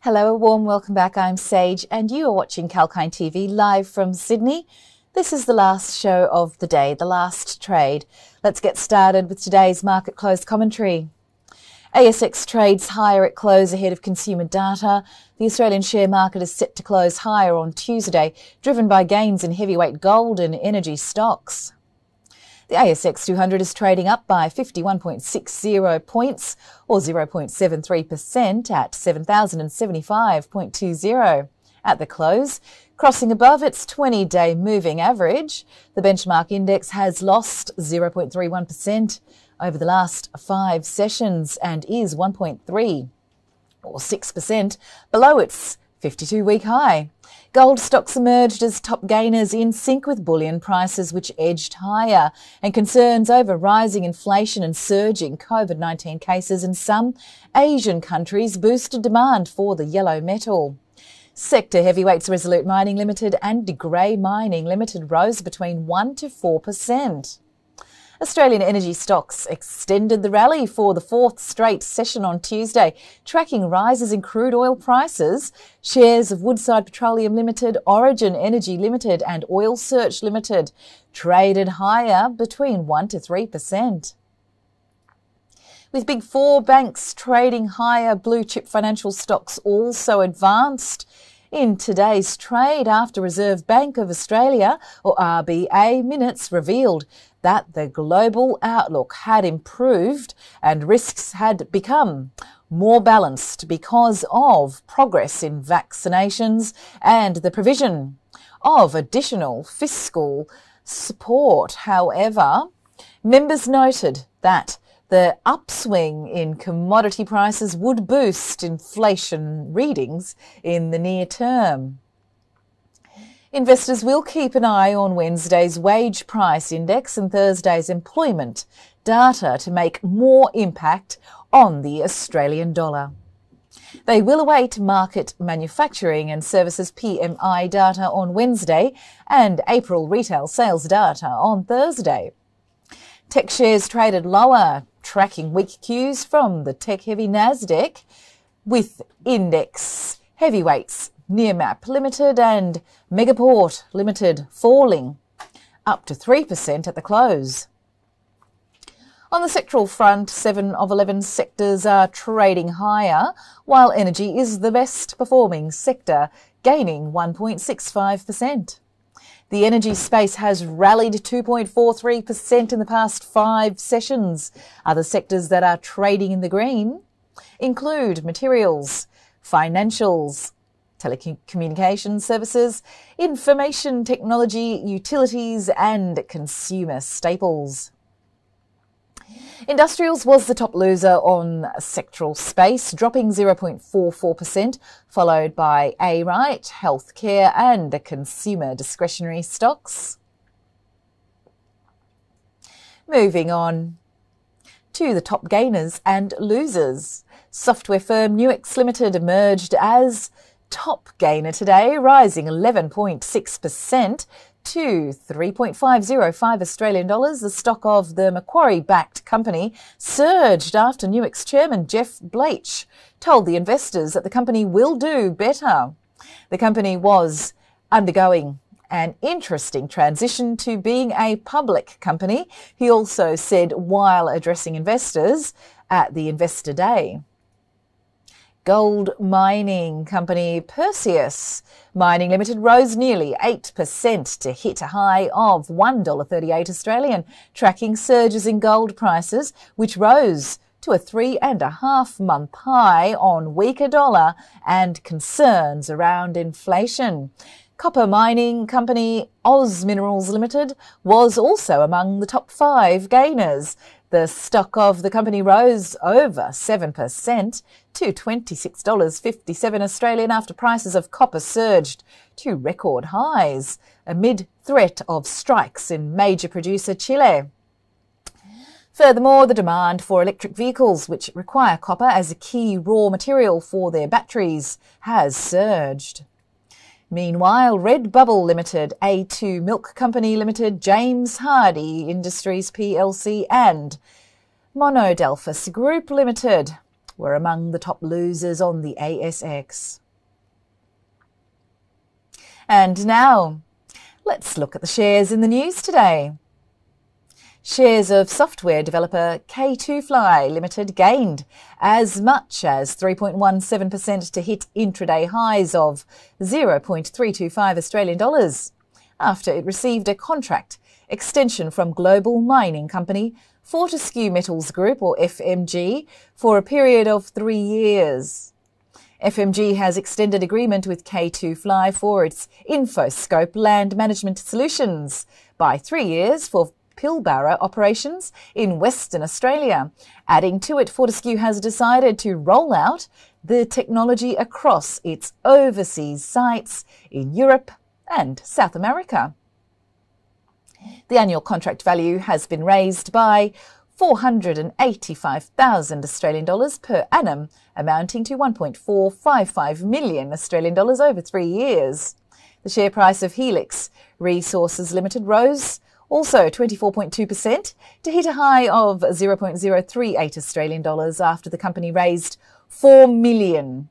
Hello, a warm welcome back. I'm Sage and you are watching 𝐊𝐴𝐿 TV live from Sydney. This is the last show of the day, the last trade. Let's get started with today's market close commentary. ASX trades higher at close ahead of consumer data. The Australian share market is set to close higher on Tuesday, driven by gains in heavyweight gold and energy stocks. The ASX 200 is trading up by 51.60 points, or 0.73% at 7,075.20. At the close, crossing above its 20-day moving average, the benchmark index has lost 0.31% over the last 5 sessions and is 1.3 or 6% below its 52-week high. Gold stocks emerged as top gainers in sync with bullion prices, which edged higher, and concerns over rising inflation and surging COVID-19 cases in some Asian countries boosted demand for the yellow metal. Sector heavyweights Resolute Mining Limited and De Grey Mining Limited rose between 1 to 4%. Australian energy stocks extended the rally for the 4th straight session on Tuesday, tracking rises in crude oil prices. Shares of Woodside Petroleum Limited, Origin Energy Limited and Oil Search Limited traded higher between 1 to 3%. With Big Four banks trading higher, blue chip financial stocks also advanced in today's trade after Reserve Bank of Australia, or RBA, minutes revealed that the global outlook had improved and risks had become more balanced because of progress in vaccinations and the provision of additional fiscal support. However, members noted that the upswing in commodity prices would boost inflation readings in the near term. Investors will keep an eye on Wednesday's wage price index and Thursday's employment data to make more impact on the Australian dollar. They will await market manufacturing and services PMI data on Wednesday and April retail sales data on Thursday. Tech shares traded lower, tracking weak cues from the tech-heavy Nasdaq, with index heavyweights Nearmap Limited and Megaport Limited falling up to 3% at the close. On the sectoral front, 7 of 11 sectors are trading higher, while energy is the best performing sector, gaining 1.65%. The energy space has rallied 2.43% in the past 5 sessions. Other sectors that are trading in the green include materials, financials, telecommunications services, information technology, utilities and consumer staples. Industrials was the top loser on sectoral space, dropping 0.44%, followed by A-Right, healthcare and consumer discretionary stocks. Moving on to the top gainers and losers. Software firm Nuix Limited emerged as top gainer today, rising 11.6% to 3.505 Australian dollars. The stock of the Macquarie-backed company surged after Nuix chairman Jeff Bleich told the investors that the company will do better. The company was undergoing an interesting transition to being a public company, he also said while addressing investors at the Investor Day. Gold mining company Perseus Mining Limited rose nearly 8% to hit a high of $1.38 Australian, tracking surges in gold prices, which rose to a 3.5-month high on weaker dollar and concerns around inflation. Copper mining company Oz Minerals Limited was also among the top 5 gainers. The stock of the company rose over 7% to $26.57 Australian after prices of copper surged to record highs amid threat of strikes in major producer Chile. Furthermore, the demand for electric vehicles, which require copper as a key raw material for their batteries, has surged. Meanwhile, Redbubble Limited, A2 Milk Company Limited, James Hardie Industries plc and Monadelphous Group Limited were among the top losers on the ASX. And now, let's look at the shares in the news today. Shares of software developer K2Fly Limited gained as much as 3.17% to hit intraday highs of 0.325 Australian dollars after it received a contract extension from global mining company Fortescue Metals Group, or FMG, for a period of 3 years. FMG has extended agreement with K2Fly for its InfoScope land management solutions by 3 years for Pilbara operations in Western Australia. Adding to it, Fortescue has decided to roll out the technology across its overseas sites in Europe and South America. The annual contract value has been raised by 485,000 Australian dollars per annum, amounting to 1.455 million Australian dollars over 3 years. The share price of Helix Resources Limited rose also 24.2% to hit a high of 0.038 Australian dollars after the company raised $4 million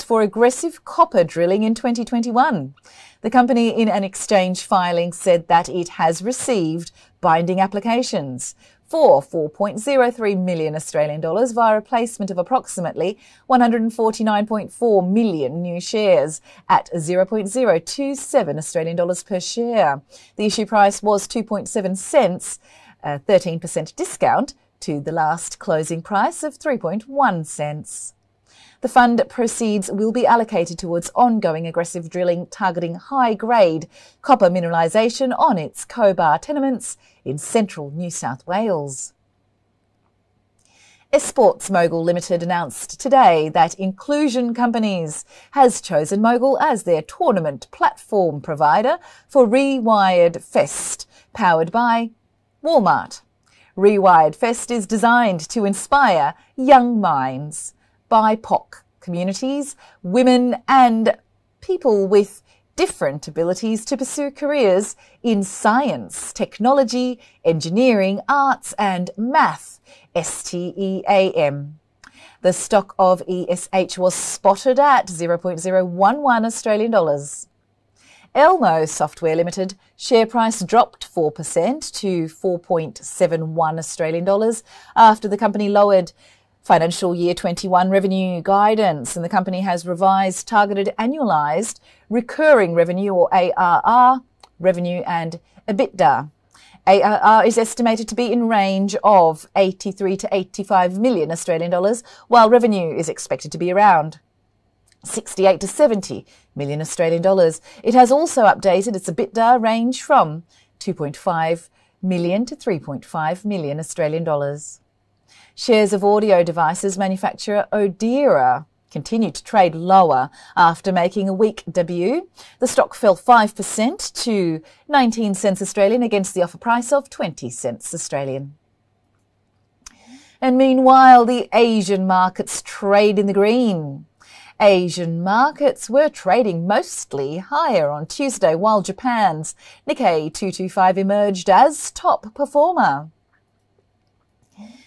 for aggressive copper drilling in 2021. The company, in an exchange filing, said that it has received binding applications for 4.03 million Australian dollars via a placement of approximately 149.4 million new shares at 0.027 Australian dollars per share. The issue price was 2.7 cents, a 13% discount to the last closing price of 3.1 cents. The fund proceeds will be allocated towards ongoing aggressive drilling targeting high-grade copper mineralisation on its Cobar tenements in central New South Wales. Esports Mogul Limited announced today that Inclusion Companies has chosen Mogul as their tournament platform provider for Rewired Fest, powered by Walmart. Rewired Fest is designed to inspire young minds, BIPOC communities, women and people with different abilities to pursue careers in science, technology, engineering, arts and math, STEAM. The stock of ESH was spotted at 0.011 Australian dollars. Elmo Software Limited share price dropped 4% to 4.71 Australian dollars after the company lowered financial year 21 revenue guidance, and the company has revised targeted annualised recurring revenue, or ARR, revenue and EBITDA. ARR is estimated to be in range of 83 to 85 million Australian dollars, while revenue is expected to be around 68 to 70 million Australian dollars. It has also updated its EBITDA range from 2.5 million to 3.5 million Australian dollars. Shares of audio devices manufacturer Odera continued to trade lower after making a weak debut. The stock fell 5% to 19 cents Australian against the offer price of 20 cents Australian. And meanwhile, the Asian markets trade in the green. Asian markets were trading mostly higher on Tuesday, while Japan's Nikkei 225 emerged as top performer.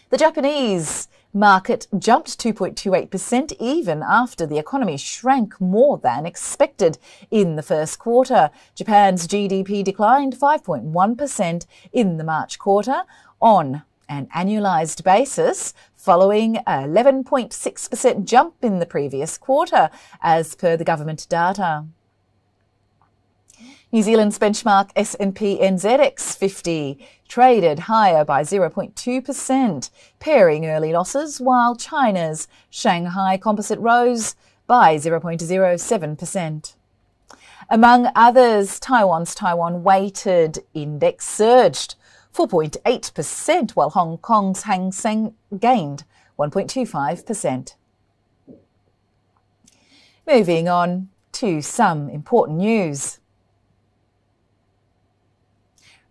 The Japanese market jumped 2.28% even after the economy shrank more than expected in the first quarter. Japan's GDP declined 5.1% in the March quarter on an annualised basis, following an 11.6% jump in the previous quarter, as per the government data. New Zealand's benchmark S&P NZX 50 traded higher by 0.2%, pairing early losses, while China's Shanghai Composite rose by 0.07%. Among others, Taiwan's Taiwan Weighted Index surged 4.8%, while Hong Kong's Hang Seng gained 1.25%. Moving on to some important news.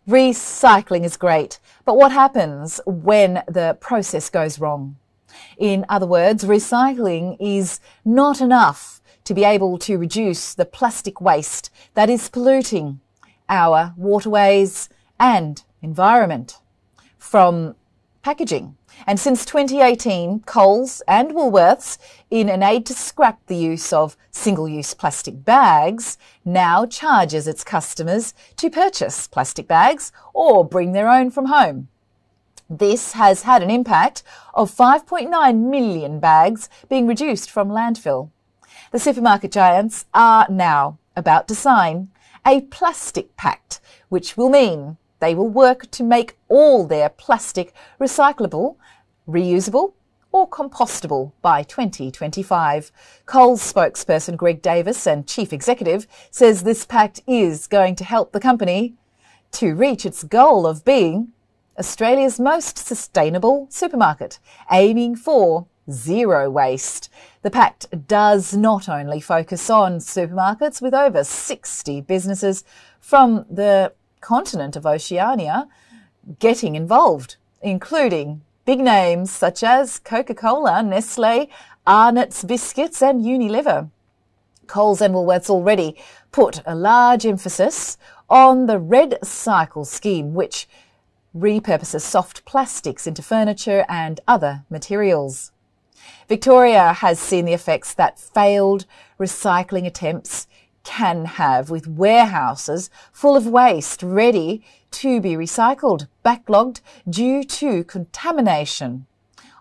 Recycling is great, but what happens when the process goes wrong? In other words, recycling is not enough to be able to reduce the plastic waste that is polluting our waterways and environment. From packaging And since 2018, Coles and Woolworths, in an aid to scrap the use of single-use plastic bags, now charges its customers to purchase plastic bags or bring their own from home. This has had an impact of 5.9 million bags being reduced from landfill. The supermarket giants are now about to sign a plastic pact, which will mean they will work to make all their plastic recyclable, reusable or compostable by 2025. Coles spokesperson Greg Davis and chief executive says this pact is going to help the company to reach its goal of being Australia's most sustainable supermarket, aiming for zero waste. The pact does not only focus on supermarkets, with over 60 businesses from the continent of Oceania getting involved, including big names such as Coca-Cola, Nestle, Arnott's Biscuits and Unilever. Coles and Woolworths already put a large emphasis on the Red Cycle scheme, which repurposes soft plastics into furniture and other materials. Victoria has seen the effects that failed recycling attempts can have, with warehouses full of waste ready to be recycled, backlogged due to contamination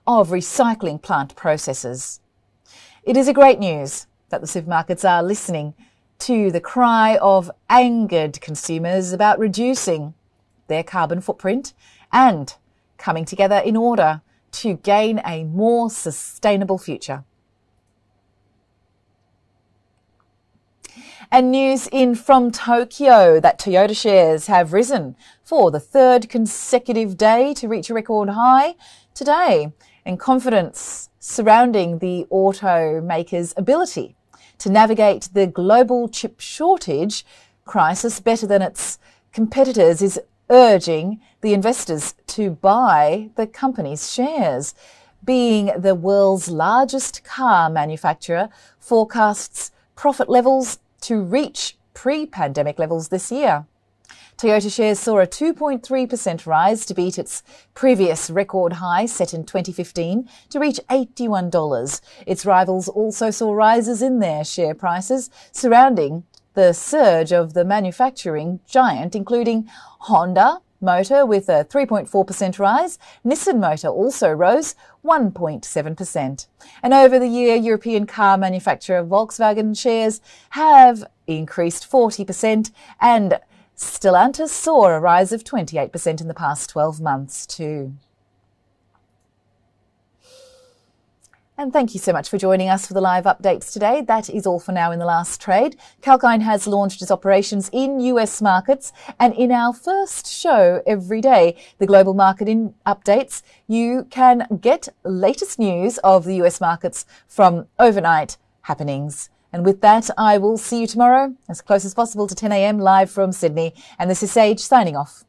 of recycling plant processes. It is a great news that the supermarkets are listening to the cry of angered consumers about reducing their carbon footprint and coming together in order to gain a more sustainable future. And news in from Tokyo that Toyota shares have risen for the third consecutive day to reach a record high today, and confidence surrounding the automaker's ability to navigate the global chip shortage crisis better than its competitors is urging the investors to buy the company's shares. Being the world's largest car manufacturer, forecasts profit levels to reach pre-pandemic levels this year. Toyota shares saw a 2.3% rise to beat its previous record high set in 2015 to reach $81. Its rivals also saw rises in their share prices surrounding the surge of the manufacturing giant, including Honda Motor with a 3.4% rise. Nissan Motor also rose 1.7%. And over the year, European car manufacturer Volkswagen shares have increased 40%, and Stellantis saw a rise of 28% in the past 12 months too. And thank you so much for joining us for the live updates today. That is all for now in the last trade. Kalkine has launched its operations in US markets, and in our first show every day, the global market updates, you can get latest news of the US markets from overnight happenings. And with that, I will see you tomorrow as close as possible to 10 a.m. live from Sydney. And this is Sage signing off.